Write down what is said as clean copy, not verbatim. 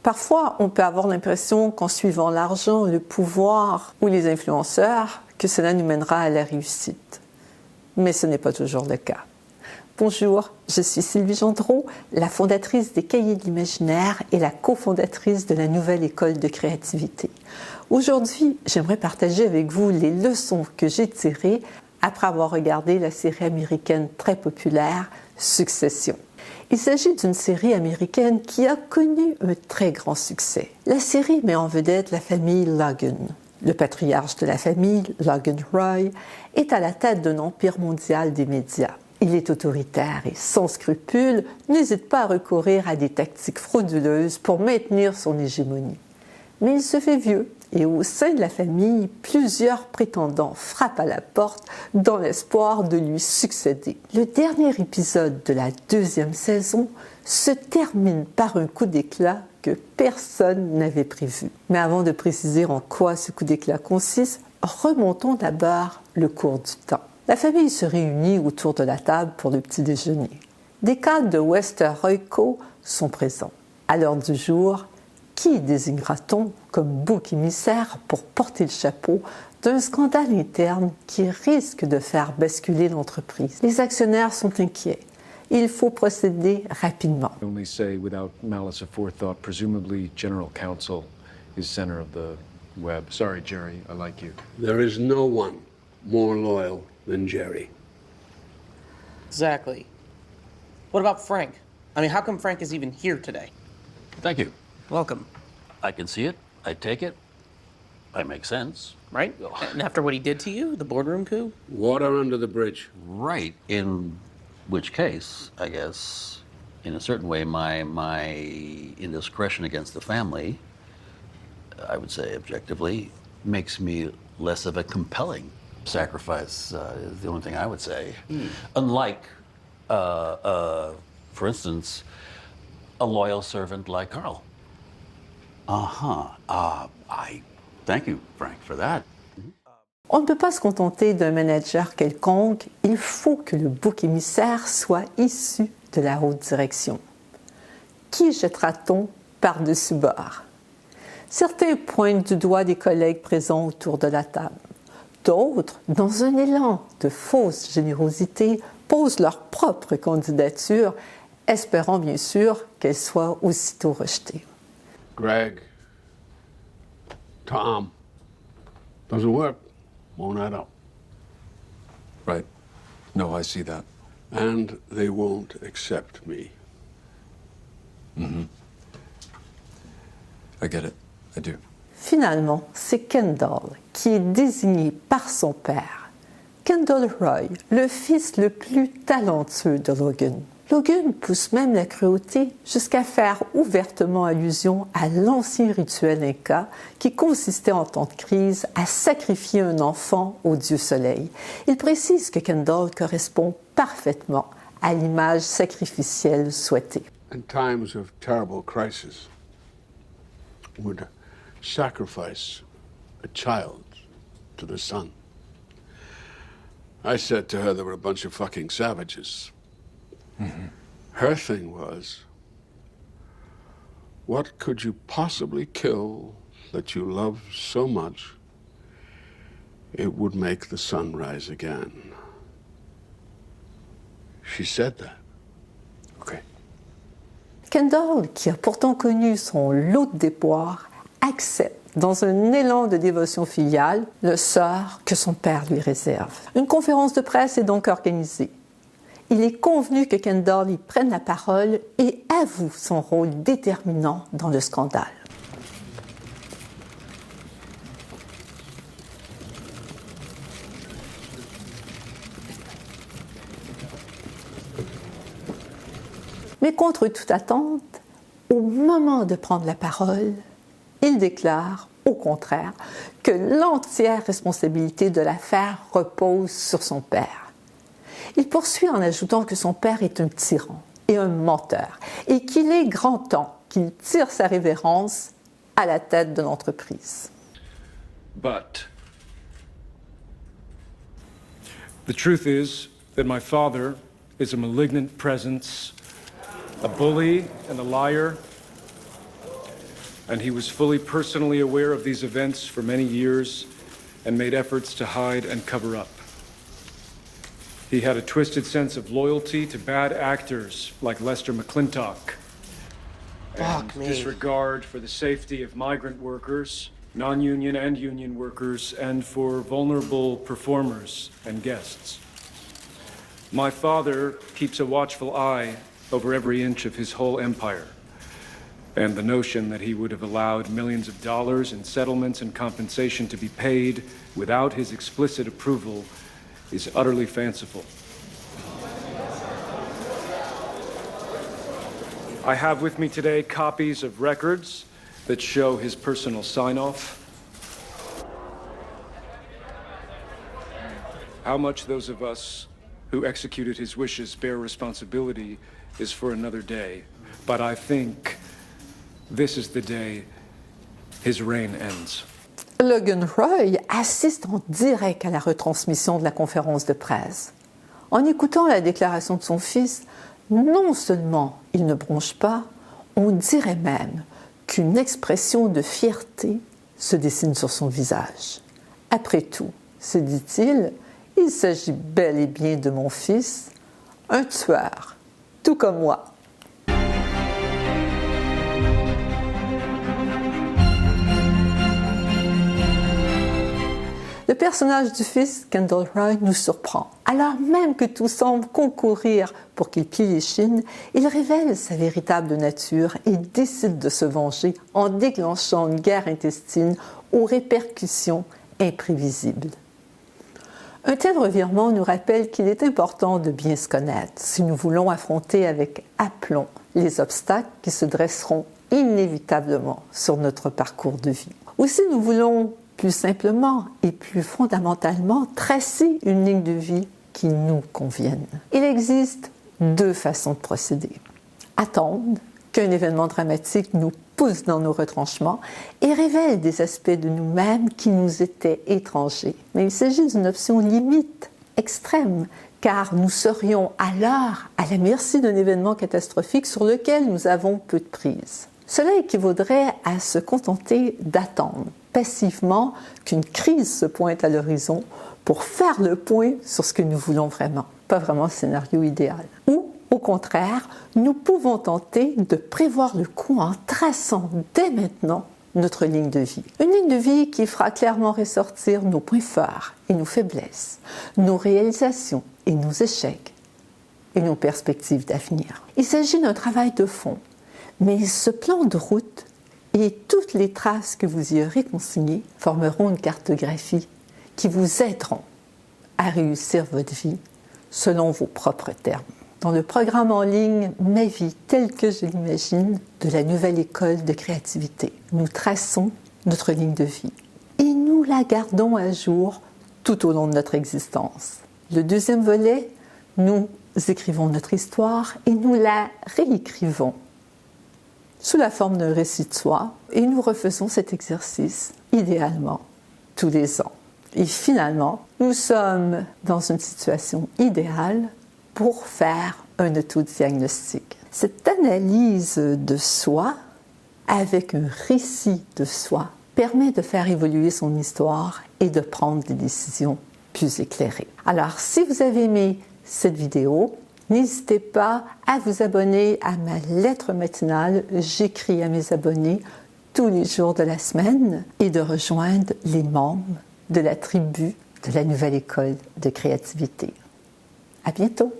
Parfois, on peut avoir l'impression qu'en suivant l'argent, le pouvoir ou les influenceurs, que cela nous mènera à la réussite. Mais ce n'est pas toujours le cas. Bonjour, je suis Sylvie Gendreau, la fondatrice des Cahiers de l'Imaginaire et la cofondatrice de la nouvelle école de créativité. Aujourd'hui, j'aimerais partager avec vous les leçons que j'ai tirées après avoir regardé la série américaine très populaire Succession. Il s'agit d'une série américaine qui a connu un très grand succès. La série met en vedette la famille Logan. Le patriarche de la famille, Logan Roy, est à la tête d'un empire mondial des médias. Il est autoritaire et sans scrupules, n'hésite pas à recourir à des tactiques frauduleuses pour maintenir son hégémonie. Mais il se fait vieux et au sein de la famille, plusieurs prétendants frappent à la porte dans l'espoir de lui succéder. Le dernier épisode de la 2e saison se termine par un coup d'éclat que personne n'avait prévu. Mais avant de préciser en quoi ce coup d'éclat consiste, remontons d'abord le cours du temps. La famille se réunit autour de la table pour le petit déjeuner. Des cadres de Wester Royco sont présents. À l'heure du jour, qui désignera-t-on comme bouc émissaire pour porter le chapeau d'un scandale interne qui risque de faire basculer l'entreprise? Les actionnaires sont inquiets. Il faut procéder rapidement. Only say without malice aforethought, presumably General Counsel is center of the web. Sorry, Jerry, I like you. There is no one more loyal than Jerry. Exactly. What about Frank? I mean, how come Frank is even here today? Thank you. Welcome. I can see it. I take it. I make sense. Right? And after what he did to you, the boardroom coup? Water under the bridge. Right. In which case, I guess, in a certain way, my indiscretion against the family, I would say objectively, makes me less of a compelling sacrifice, is the only thing I would say. Unlike, for instance, a loyal servant like Carl. Thank you, Frank, for that. On ne peut pas se contenter d'un manager quelconque, il faut que le bouc émissaire soit issu de la haute direction. Qui jettera-t-on par-dessus bord? Certains pointent du doigt des collègues présents autour de la table. D'autres, dans un élan de fausse générosité, posent leur propre candidature, espérant bien sûr qu'elle soit aussitôt rejetée. Greg. Tom. Doesn't work. Won't add up. Right. No, I see that. And they won't accept me. I get it. I do. Finalement, c'est Kendall qui est désigné par son père. Kendall Roy, le fils le plus talentueux de Logan. Logan pousse même la cruauté jusqu'à faire ouvertement allusion à l'ancien rituel inca qui consistait en temps de crise à sacrifier un enfant au dieu soleil. Il précise que Kendall correspond parfaitement à l'image sacrificielle souhaitée. In times of terrible crisis, would sacrifice a child to the sun. I said to her they were a bunch of fucking savages. Her thing was, what could you possibly kill that you love so much it would make the sun rise again? She said that. Okay. Kendall, qui a pourtant connu son lot de déboires, accepte, dans un élan de dévotion filiale, le sort que son père lui réserve. Une conférence de presse est donc organisée. Il est convenu que Kendall y prenne la parole et avoue son rôle déterminant dans le scandale. Mais contre toute attente, au moment de prendre la parole, il déclare, au contraire, que l'entière responsabilité de l'affaire repose sur son père. Il poursuit en ajoutant que son père est un tyran et un menteur et qu'il est grand temps qu'il tire sa révérence à la tête de l'entreprise. But the truth is that my father is a malignant presence, a bully and a liar. And he was fully personally aware of these events for many years and made efforts to hide and cover up. He had a twisted sense of loyalty to bad actors like Lester McClintock. And Fuck me. disregard for the safety of migrant workers, non-union and union workers, and for vulnerable performers and guests. My father keeps a watchful eye over every inch of his whole empire. And the notion that he would have allowed millions of dollars in settlements and compensation to be paid without his explicit approval is utterly fanciful. I have with me today copies of records that show his personal sign-off. How much those of us who executed his wishes bear responsibility is for another day. But I think this is the day his reign ends. Logan Roy assiste en direct à la retransmission de la conférence de presse. En écoutant la déclaration de son fils, non seulement il ne bronche pas, on dirait même qu'une expression de fierté se dessine sur son visage. Après tout, se dit-il, il s'agit bel et bien de mon fils, un tueur, tout comme moi. Le personnage du fils, Kendall Roy, nous surprend. Alors même que tout semble concourir pour qu'il plie les chines, il révèle sa véritable nature et décide de se venger en déclenchant une guerre intestine aux répercussions imprévisibles. Un tel revirement nous rappelle qu'il est important de bien se connaître si nous voulons affronter avec aplomb les obstacles qui se dresseront inévitablement sur notre parcours de vie. Ou si nous voulons plus simplement et plus fondamentalement tracer une ligne de vie qui nous convienne. Il existe deux façons de procéder. Attendre qu'un événement dramatique nous pousse dans nos retranchements et révèle des aspects de nous-mêmes qui nous étaient étrangers. Mais il s'agit d'une option limite, extrême, car nous serions alors à la merci d'un événement catastrophique sur lequel nous avons peu de prise. Cela équivaudrait à se contenter d'attendre passivement qu'une crise se pointe à l'horizon pour faire le point sur ce que nous voulons vraiment. Pas vraiment le scénario idéal. Ou, au contraire, nous pouvons tenter de prévoir le coup en traçant dès maintenant notre ligne de vie. Une ligne de vie qui fera clairement ressortir nos points forts et nos faiblesses, nos réalisations et nos échecs, et nos perspectives d'avenir. Il s'agit d'un travail de fond, mais ce plan de route et toutes les traces que vous y aurez consignées formeront une cartographie qui vous aideront à réussir votre vie selon vos propres termes. Dans le programme en ligne « Ma vie telle que je l'imagine » de la Nouvelle École de créativité, nous traçons notre ligne de vie et nous la gardons à jour tout au long de notre existence. Le deuxième volet, nous écrivons notre histoire et nous la réécrivons sous la forme d'un récit de soi, et nous refaisons cet exercice, idéalement, tous les ans. Et finalement, nous sommes dans une situation idéale pour faire un autodiagnostic. Cette analyse de soi, avec un récit de soi, permet de faire évoluer son histoire et de prendre des décisions plus éclairées. Alors, si vous avez aimé cette vidéo, n'hésitez pas à vous abonner à ma lettre matinale. J'écris à mes abonnés tous les jours de la semaine et de rejoindre les membres de la tribu de la Nouvelle École de créativité. À bientôt!